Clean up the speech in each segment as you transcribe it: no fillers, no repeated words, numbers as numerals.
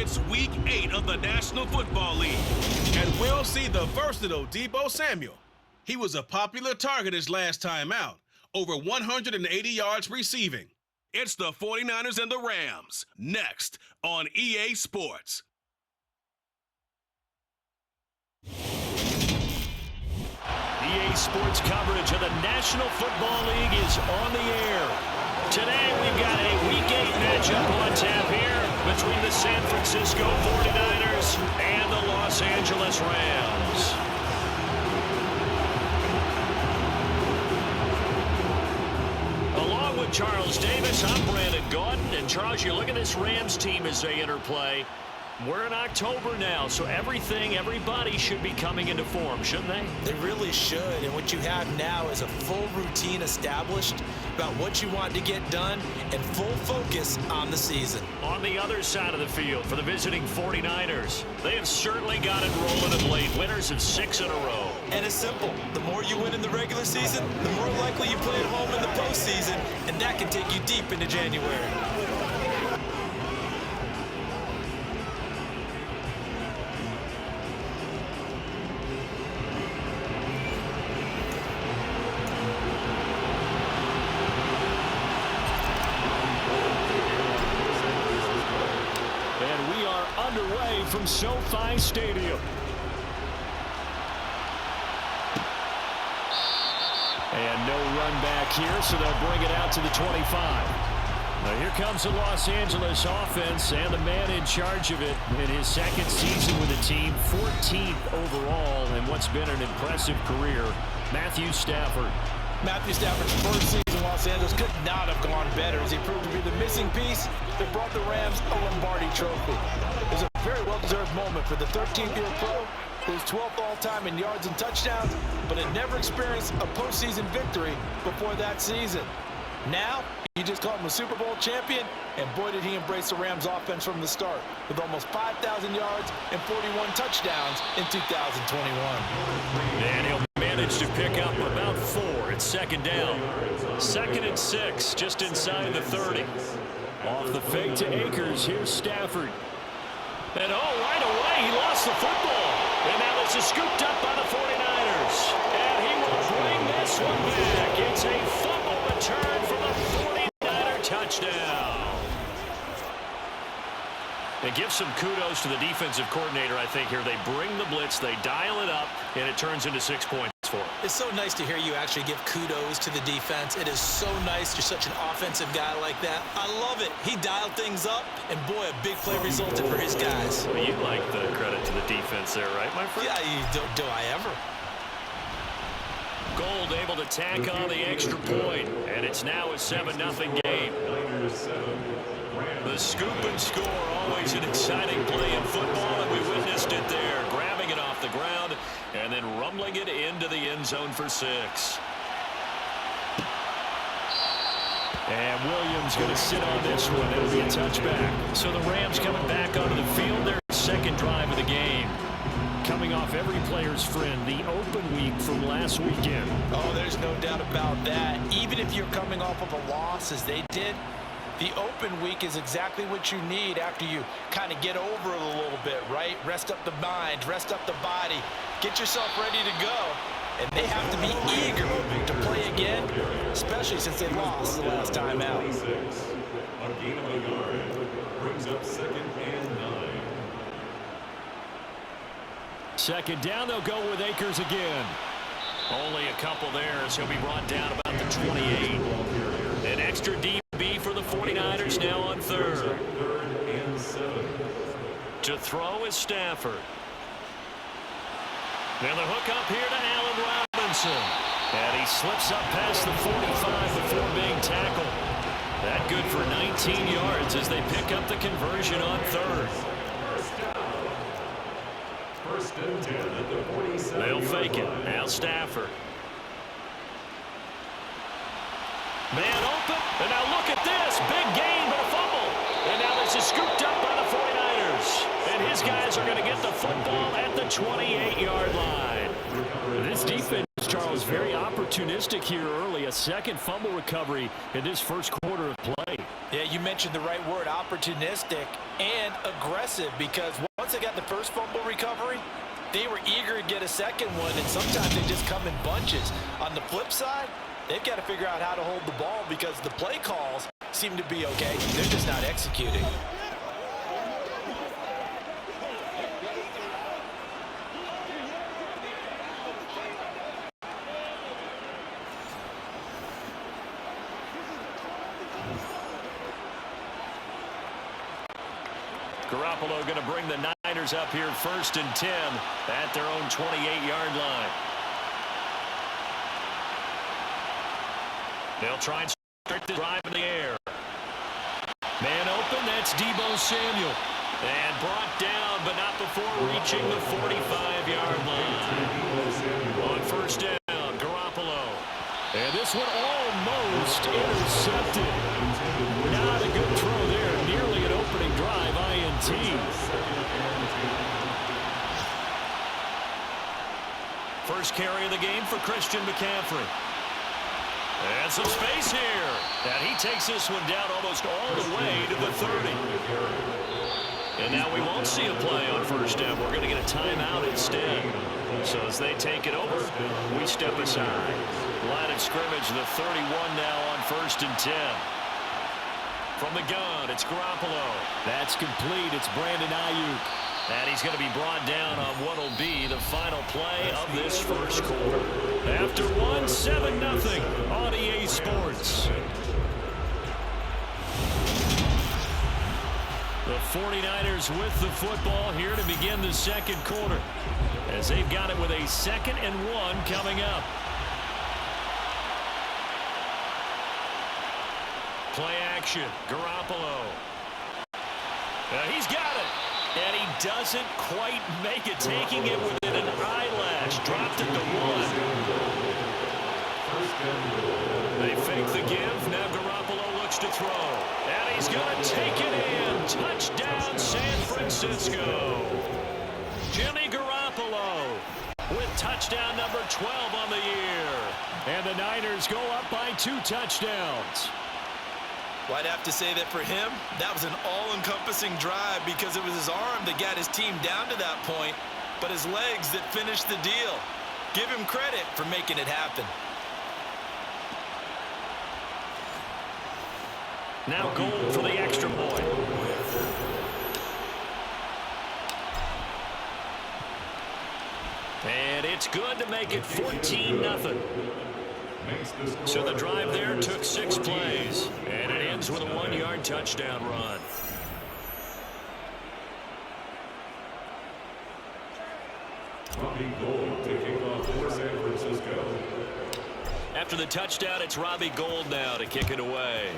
It's Week 8 of the National Football League, and we'll see the versatile Deebo Samuel. He was a popular target his last time out, over 180 yards receiving. It's the 49ers and the Rams, next on EA Sports. EA Sports coverage of the National Football League is on the air. Today we've got a Week 8 matchup on tap here between the San Francisco 49ers and the Los Angeles Rams. Along with Charles Davis, I'm Brandon Gaudin. And Charles, you look at this Rams team as they interplay. We're in October now, so everybody should be coming into form, shouldn't they? They really should, and what you have now is a full routine established about what you want to get done and full focus on the season. On the other side of the field for the visiting 49ers, they have certainly got it rolling of late, winners of 6 in a row. And it's simple. The more you win in the regular season, the more likely you play at home in the postseason, and that can take you deep into January. Underway from SoFi Stadium. And no run back here, so they'll bring it out to the 25. Now here comes the Los Angeles offense and the man in charge of it in his second season with the team, 14th overall in what's been an impressive career, Matthew Stafford. Matthew Stafford's first season in Los Angeles could not have gone better as he proved to be the missing piece that brought the Rams a Lombardi trophy. It was a very well-deserved moment for the 13th-year pro, who was 12th all-time in yards and touchdowns, but had never experienced a postseason victory before that season. Now, you just call him a Super Bowl champion, and boy did he embrace the Rams offense from the start, with almost 5,000 yards and 41 touchdowns in 2021. And he'll manage to pick up about 4 at second down. 2nd and 6, just inside the 30. Off the fake to Akers, here's Stafford. And right away, he lost the football. And now this is scooped up by the 49ers. And he will bring this one back. It's a fumble return for the 49er touchdown. And give some kudos to the defensive coordinator, I think, here. They bring the blitz, they dial it up, and it turns into 6 points for them. It's so nice to hear you actually give kudos to the defense. It is so nice. You're such an offensive guy like that. I love it. He dialed things up, and boy, a big play resulted for his guys. Well, you like the credit to the defense there, right, my friend? Yeah, do I ever? Gold able to tack on the extra point, and it's now a 7-0 game. The scoop and score, always an exciting play in football, and we witnessed it there, grabbing it off the ground and then rumbling it into the end zone for 6. And Williams going to sit on this one. It'll be a touchback. So the Rams coming back onto the field, their second drive of the game. Coming off every player's friend, the open week from last weekend. Oh, there's no doubt about that. Even if you're coming off of a loss, as they did, the open week is exactly what you need after you kind of get over it a little bit, right? Rest up the mind, rest up the body, get yourself ready to go. And they have to be eager to play again, especially since they lost the last time out. On gain of a yard, brings up 2nd and 9. Second down, they'll go with Akers again. Only a couple there, so he'll be brought down about the 28. An extra DB for the 49ers now on 3rd. To throw is Stafford. Now the hook up here to Allen Robinson. And he slips up past the 45 before being tackled. That good for 19 yards as they pick up the conversion on 3rd. First and 10 at the 47. They'll fake it. Now Stafford. Man open. And now look at this. Big gain, but a fumble. And now this is scooped up by the 49ers. And his guys are going to get the football at the 28-yard line. This defense, Charles, very opportune opportunistic here early. A second fumble recovery in this first quarter of play. Yeah, you mentioned the right word, opportunistic and aggressive, because once they got the first fumble recovery, they were eager to get a second one, and sometimes they just come in bunches. On the flip side, they've got to figure out how to hold the ball because the play calls seem to be okay. They're just not executing. Garoppolo going to bring the Niners up here 1st and 10 at their own 28-yard line. They'll try and start the drive in the air. Man open, that's Deebo Samuel. And brought down, but not before reaching the 45-yard line. On 1st down, Garoppolo. And this one almost intercepted. Not a good throw there. Nearly an opening drive, INT. First carry of the game for Christian McCaffrey. And some space here. And he takes this one down almost all the way to the 30. And now we won't see a play on 1st down. We're going to get a timeout instead. So as they take it over, we step aside. Line of scrimmage, the 31 now on 1st and 10. From the gun, it's Garoppolo. That's complete. It's Brandon Ayuk. And he's going to be brought down on what will be the final play of this first quarter. After 7-0 on EA Sports. The 49ers with the football here to begin the second quarter, as they've got it with a 2nd and 1 coming up. Play action, Garoppolo. He's got it. And he doesn't quite make it, taking it within an eyelash. Dropped it to 1. They fake the give. Now Garoppolo looks to throw. And he's going to take it in. Touchdown, San Francisco. Jimmy Garoppolo with touchdown number 12 on the year. And the Niners go up by 2 touchdowns. Well, I'd have to say that for him, that was an all-encompassing drive because it was his arm that got his team down to that point, but his legs that finished the deal. Give him credit for making it happen. Now Gold for the extra point. And it's good to make it 14-0. So the drive there took 6 plays, and it ends with a 1-yard touchdown run. Robbie Gould taking off for San Francisco. After the touchdown, it's Robbie Gould now to kick it away.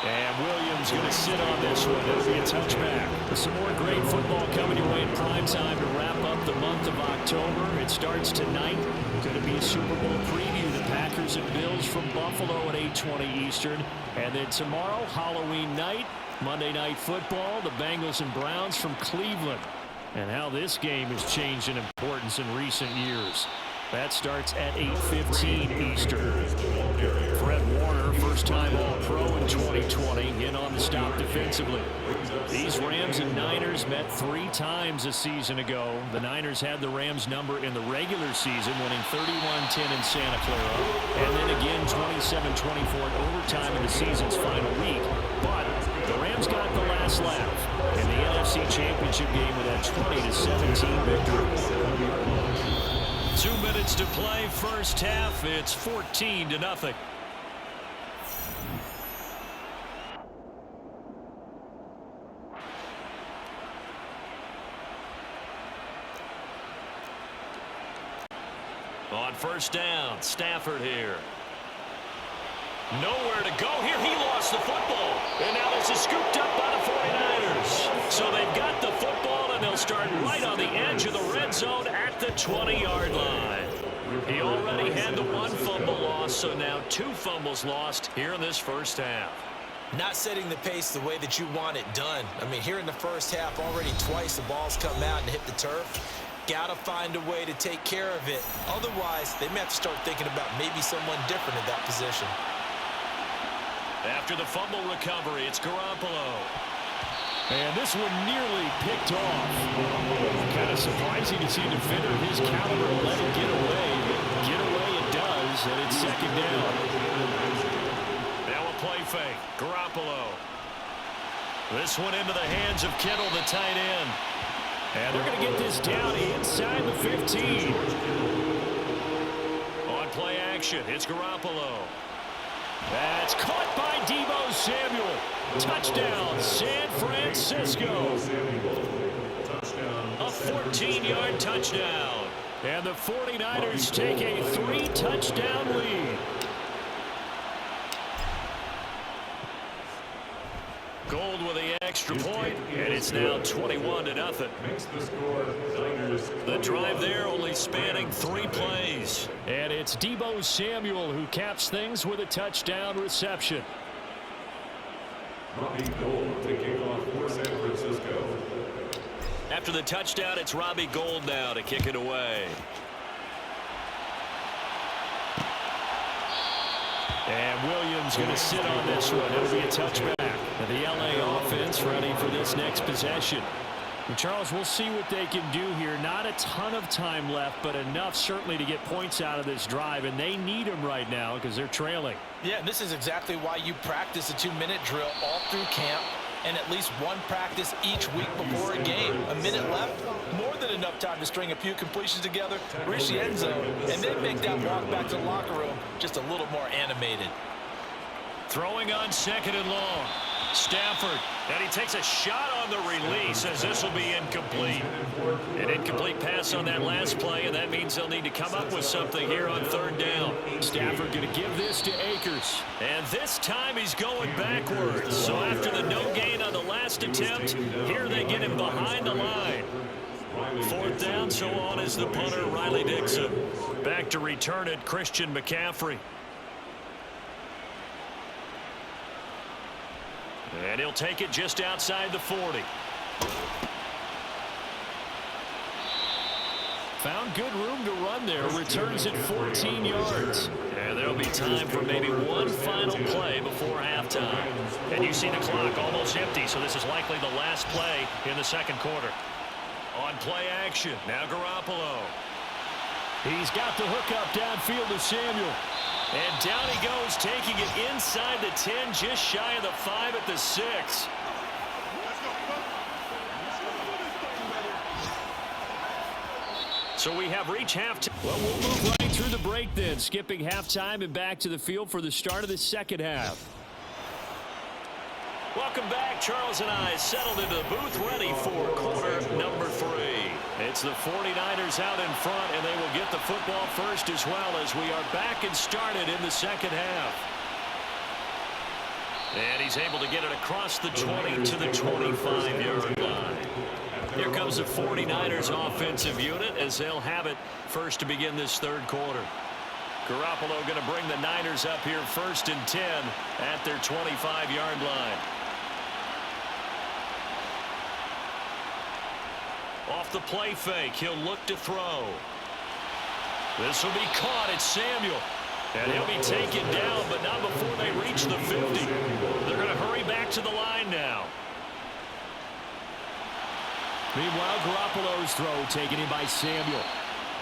And Williams going to sit on this one. It'll be a touchback. Some more great football coming your way in prime time to wrap up the month of October. It starts tonight. Going to be a Super Bowl preview. The Packers and Bills from Buffalo at 8:20 Eastern. And then tomorrow, Halloween night, Monday Night Football, the Bengals and Browns from Cleveland. And how this game has changed in importance in recent years. That starts at 8:15 Eastern. Fred Warner, first-time All-Pro in 2020, in on the stop defensively. These Rams and Niners met 3 times a season ago. The Niners had the Rams number in the regular season, winning 31-10 in Santa Clara, and then again 27-24 in overtime in the season's final week. But the Rams got the last laugh in the NFC Championship game with that 20-17 victory. 2 minutes to play, first half. It's 14-0. On first down, Stafford here. Nowhere to go here. He lost the football. And now this is scooped up by the 49ers. So they've got the football, and they'll start right on the edge of the red zone at the 20-yard line. He already had the 1 fumble loss, so now 2 fumbles lost here in this first half. Not setting the pace the way that you want it done. I mean, here in the first half, already twice the ball's come out and hit the turf. got to find a way to take care of it. Otherwise, they may have to start thinking about maybe someone different in that position. After the fumble recovery, it's Garoppolo. And this one nearly picked off. Kind of surprising to see a defender of his caliber let it get away. Get away it does, and it's second down. Now a play fake. Garoppolo. This one into the hands of Kittle, the tight end. And they're going to get this down inside the 15. On play action, it's Garoppolo. That's caught by Deebo Samuel. Touchdown, San Francisco. A 14-yard touchdown. And the 49ers take a 3-touchdown lead. Gold with the extra point, and it's now 21-0. Makes the score Niners. The drive there only spanning 3 plays. And it's Deebo Samuel who caps things with a touchdown reception. Robbie Gould to kick off for San Francisco. After the touchdown, it's Robbie Gould now to kick it away. And Williams going to sit on this one. It'll be a touchback. And the LA offense ready for this next possession. And Charles, we'll see what they can do here. Not a ton of time left, but enough certainly to get points out of this drive. And they need them right now because they're trailing. Yeah, and this is exactly why you practice a 2-minute drill all through camp and at least one practice each week before a game. A minute left, more than enough time to string a few completions together, reach the end zone, and then make that walk back to the locker room just a little more animated. Throwing on second and long. Stafford, and he takes a shot on the release as this will be incomplete. An incomplete pass on that last play, and that means they'll need to come up with something here on third down. Stafford going to give this to Akers. And this time he's going backwards. So after the no gain on the last attempt, here they get him behind the line. Fourth down, so on is the punter, Riley Dixon. Back to return it, Christian McCaffrey. And he'll take it just outside the 40. Found good room to run there. Returns it 14 yards. And there'll be time for maybe one final play before halftime. And you see the clock almost empty, so this is likely the last play in the second quarter. On play action, now Garoppolo. He's got the hook up downfield to Samuel. And down he goes, taking it inside the 10, just shy of the 5 at the 6. So we have reached halftime. Well, we'll move right through the break then, skipping halftime and back to the field for the start of the second half. Welcome back. Charles and I settled into the booth ready for quarter number 3. It's the 49ers out in front, and they will get the football first as well as we are back and started in the second half. And he's able to get it across the 20 to the 25-yard line. Here comes the 49ers offensive unit as they'll have it first to begin this third quarter. Garoppolo going to bring the Niners up here first and 10 at their 25-yard line. Off the play fake, he'll look to throw. This will be caught. It's Samuel. And he'll be taken down, but not before they reach the 50. They're going to hurry back to the line now. Meanwhile, Garoppolo's throw taken in by Samuel.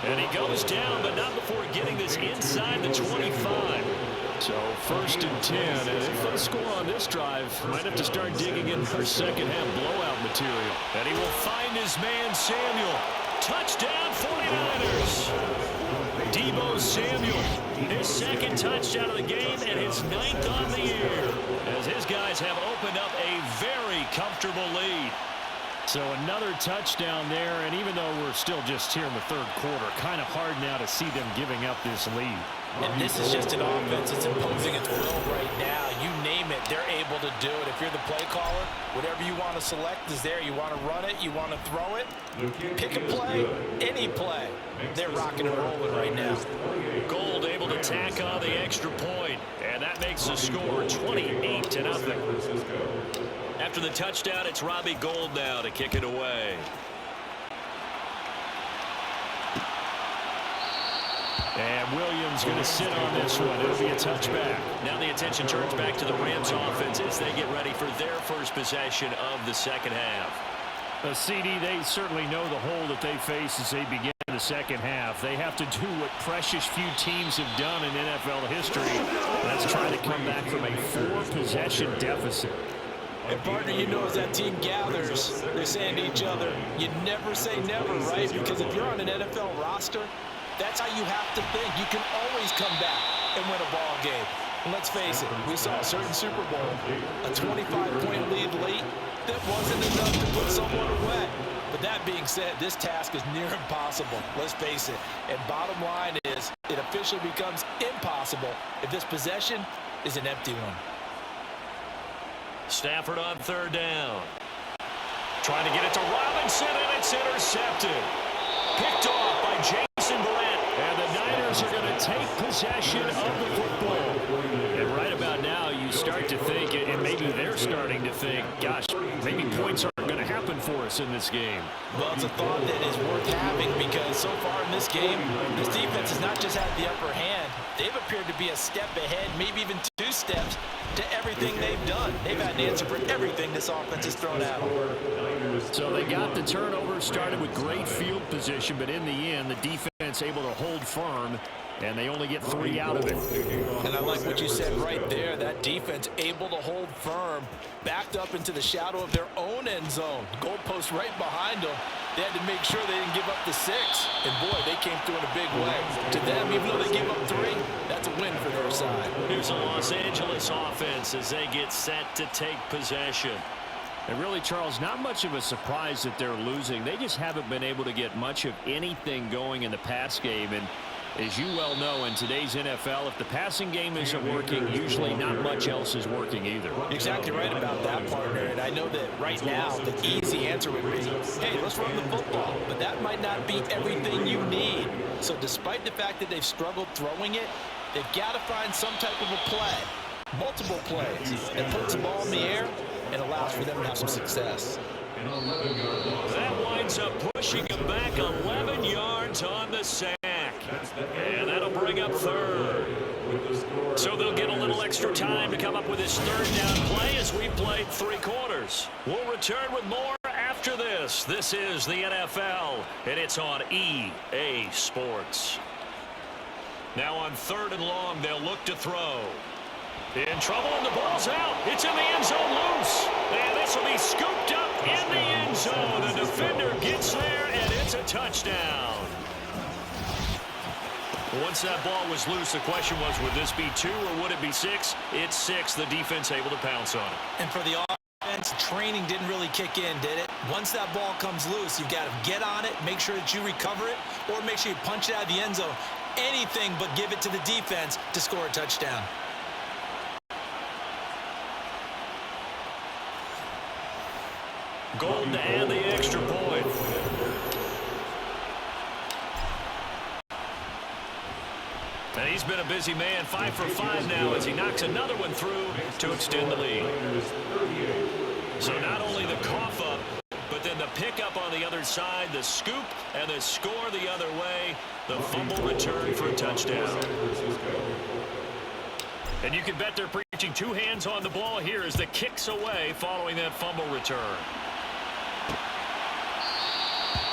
And he goes down, but not before getting this inside the 25. So first and 10, and if they score on this drive, might have to start digging in for second half blowout material. And he will find his man Samuel. Touchdown 49ers. Deebo Samuel, his second touchdown of the game and his 9th on the year, as his guys have opened up a very comfortable lead. So another touchdown there, and even though we're still just here in the third quarter, kind of hard now to see them giving up this lead. And this is just an offense that's imposing its will right now. You name it, they're able to do it. If you're the play caller, whatever you want to select is there. You want to run it, you want to throw it, pick a play, any play. They're rocking and rolling right now. Gould able to tack on the extra point, and that makes the score 28-0. After the touchdown, it's Robbie Gould now to kick it away. And Williams going to sit on this one. It'll be a touchback. Now the attention turns back to the Rams offense as they get ready for their first possession of the second half. CD, they certainly know the hole that they face as they begin the second half. They have to do what precious few teams have done in NFL history. That's try to come back from a 4-possession deficit. And partner, you know, as that team gathers, they're saying to each other, you never say never, right? Because if you're on an NFL roster, that's how you have to think. You can always come back and win a ball game. And let's face it, we saw a certain Super Bowl, a 25-point lead late that wasn't enough to put someone away. But that being said, this task is near impossible. Let's face it. And bottom line is, it officially becomes impossible if this possession is an empty one. Stafford on third down. Trying to get it to Robinson, and it's intercepted. Picked off by Jason Barrett. And the Niners are going to take possession of the football. And right about now, you start to think, and maybe they're starting to think, gosh, maybe points aren't going to happen for us in this game. Well, it's a thought that is worth having because so far in this game, this defense has not just had the upper hand. They've appeared to be a step ahead, maybe even 2 steps to everything they've done. They've had an answer for everything this offense has thrown at them. So they got the turnover, started with great field position, but in the end, the defense able to hold firm, and they only get 3 out of it. And I like what you said right there. That defense able to hold firm, backed up into the shadow of their own end zone. Goalpost right behind them. They had to make sure they didn't give up the 6. And boy, they came through in a big way. To them, even though they gave up 3, that's a win for their side. Here's a Los Angeles offense as they get set to take possession. And really, Charles, not much of a surprise that they're losing. They just haven't been able to get much of anything going in the pass game. And as you well know, in today's NFL, if the passing game isn't working, usually not much else is working either. Exactly right about that, partner. And I know that right now, the easy answer would be, hey, let's run the football. But that might not be everything you need. So despite the fact that they've struggled throwing it, they've got to find some type of a play, multiple plays, that puts the ball in the air and allows for them to have some success. That winds up pushing him back 11 yards on the sack. And that'll bring up third. So they'll get a little extra time to come up with this third down play as we played 3 quarters. We'll return with more after this. This is the NFL, and it's on EA Sports. Now on 3rd and long, they'll look to throw. In trouble, and the ball's out. It's in the end zone loose. And this will be scooped up in the end zone. The defender gets there, and it's a touchdown. Once that ball was loose, the question was, would this be 2 or would it be 6? It's 6. The defense able to pounce on it. And for the offense, training didn't really kick in, did it? Once that ball comes loose, you've got to get on it, make sure that you recover it, or make sure you punch it out of the end zone. Anything but give it to the defense to score a touchdown. Golden to add the extra point. And he's been a busy man, 5 for 5 now as he knocks another one through to extend the lead. So not only the cough up, but then the pickup on the other side, the scoop, and the score the other way, the fumble return for a touchdown. And you can bet they're preaching 2 hands on the ball here as the kick's away following that fumble return.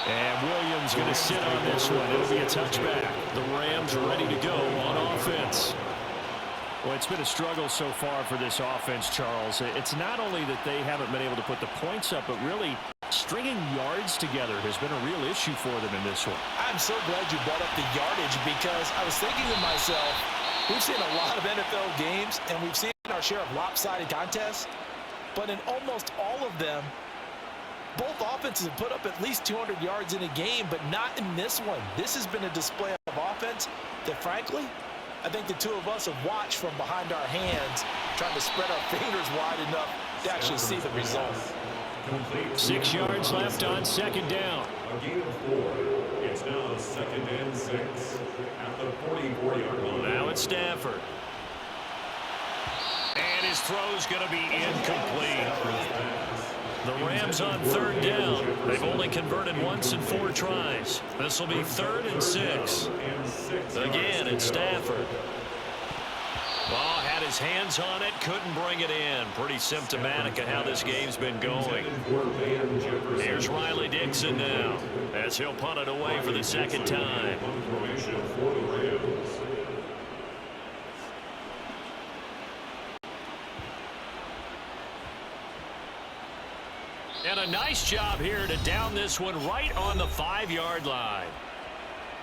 And Williams going to sit on this one. It'll be a touchback. The Rams are ready to go on offense. Well, it's been a struggle so far for this offense, Charles. It's not only that they haven't been able to put the points up, but really stringing yards together has been a real issue for them in this one. I'm so glad you brought up the yardage because I was thinking to myself, we've seen a lot of NFL games and we've seen our share of lopsided contests, but in almost all of them, both offenses have put up at least 200 yards in a game, but not in this one. This has been a display of offense that, frankly, I think the 2 of us have watched from behind our hands, trying to spread our fingers wide enough to actually see the result. 6 yards left on 2nd down. A gain of 4. It's now 2nd and 6 at the 44-yard line. Now it's Stafford. And his throw's going to be incomplete. The Rams on 3rd down. They've only converted once in 4 tries. This will be 3rd and 6. Again, it's Stafford. Oh, had his hands on it, couldn't bring it in. Pretty symptomatic of how this game's been going. Here's Riley Dixon now, as he'll punt it away for the 2nd time. And a nice job here to down this one right on the 5-yard line.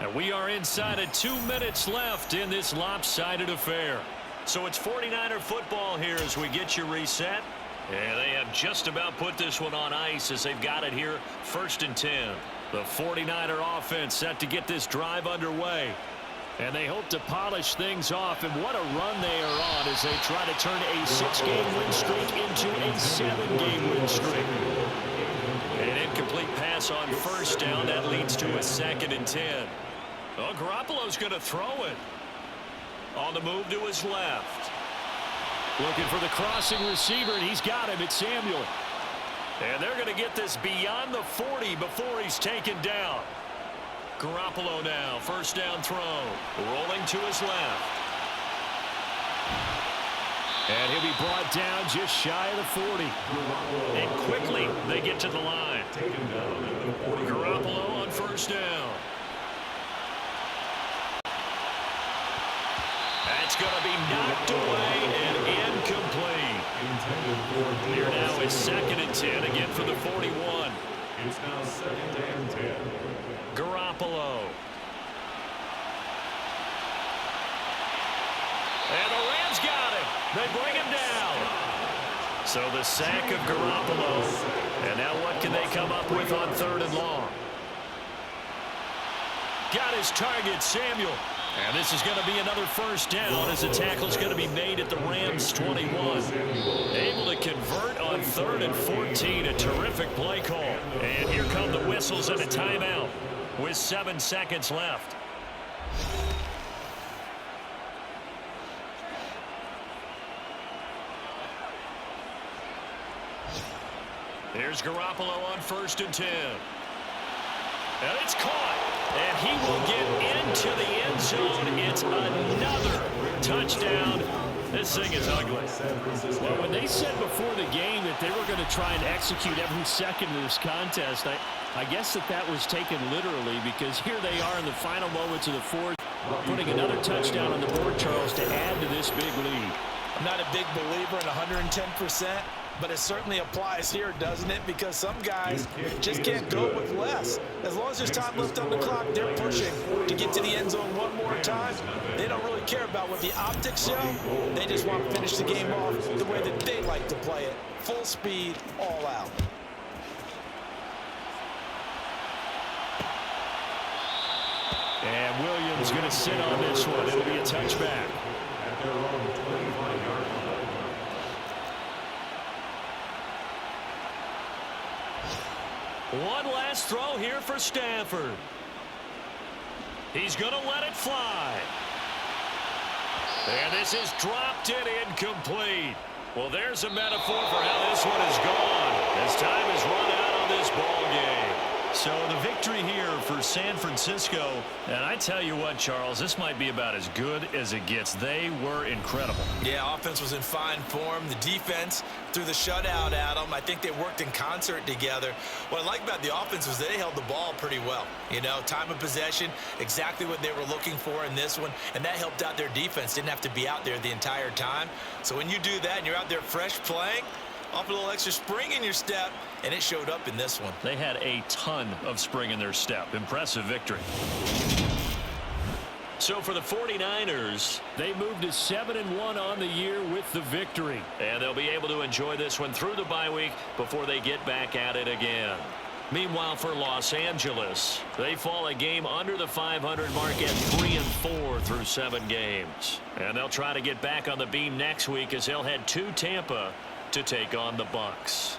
And we are inside of 2 minutes left in this lopsided affair. So it's 49er football here as we get you reset. And they have just about put this one on ice as they've got it here, 1st and 10. The 49er offense set to get this drive underway. And they hope to polish things off. And what a run they are on as they try to turn a 6-game win streak into a 7-game win streak. An incomplete pass on 1st down. That leads to a 2nd and 10. Well, Garoppolo's going to throw it. On the move to his left. Looking for the crossing receiver, and he's got him. It's Samuel. And they're going to get this beyond the 40 before he's taken down. Garoppolo now, 1st down throw. Rolling to his left. And he'll be brought down just shy of the 40. And quickly, they get to the line. Garoppolo on 1st down. That's going to be knocked away and incomplete. Here now is 2nd and 10 again for the 41. It's now 2nd and 10. Garoppolo. And the Rams got him. They bring him down. So the sack of Garoppolo. And now what can they come up with on 3rd and long? Got his target, Samuel. And this is going to be another 1st down as the tackle's going to be made at the Rams 21. Able to convert on 3rd and 14. A terrific play call. And here come the whistles and a timeout with 7 seconds left. Here's Garoppolo on 1st and 10. And it's caught. And he will get into the end zone. It's another touchdown. This thing is ugly. Well, when they said before the game that they were going to try and execute every second of this contest, I guess that was taken literally, because here they are in the final moments of the 4th, putting another touchdown on the board, Charles, to add to this big lead. I'm not a big believer in 110%, but it certainly applies here, doesn't it? Because some guys just can't go with less. As long as there's time left on the clock, they're pushing to get to the end zone one more time. They don't really care about what the optics show. They just want to finish the game off the way that they like to play it. Full speed, all out. And Williams going to sit on this one. It'll be a touchback. At their own 25-yard line. One last throw here for Stafford. He's going to let it fly. And this is dropped and incomplete. Well, there's a metaphor for how this one is gone as time has run out on this ball game. So the victory here for San Francisco. And I tell you what, Charles, this might be about as good as it gets. They were incredible. Yeah, offense was in fine form. The defense threw the shutout at them. I think they worked in concert together. What I like about the offense was they held the ball pretty well. You know, time of possession, exactly what they were looking for in this one, and that helped out their defense. Didn't have to be out there the entire time. So when you do that and you're out there fresh playing, off a little extra spring in your step, and it showed up in this one. They had a ton of spring in their step. Impressive victory. So for the 49ers, they moved to 7-1 on the year with the victory. And they'll be able to enjoy this one through the bye week before they get back at it again. Meanwhile, for Los Angeles, they fall a game under the 500 mark at 3-4 through 7 games. And they'll try to get back on the beam next week as they'll head to Tampa to take on the Bucs.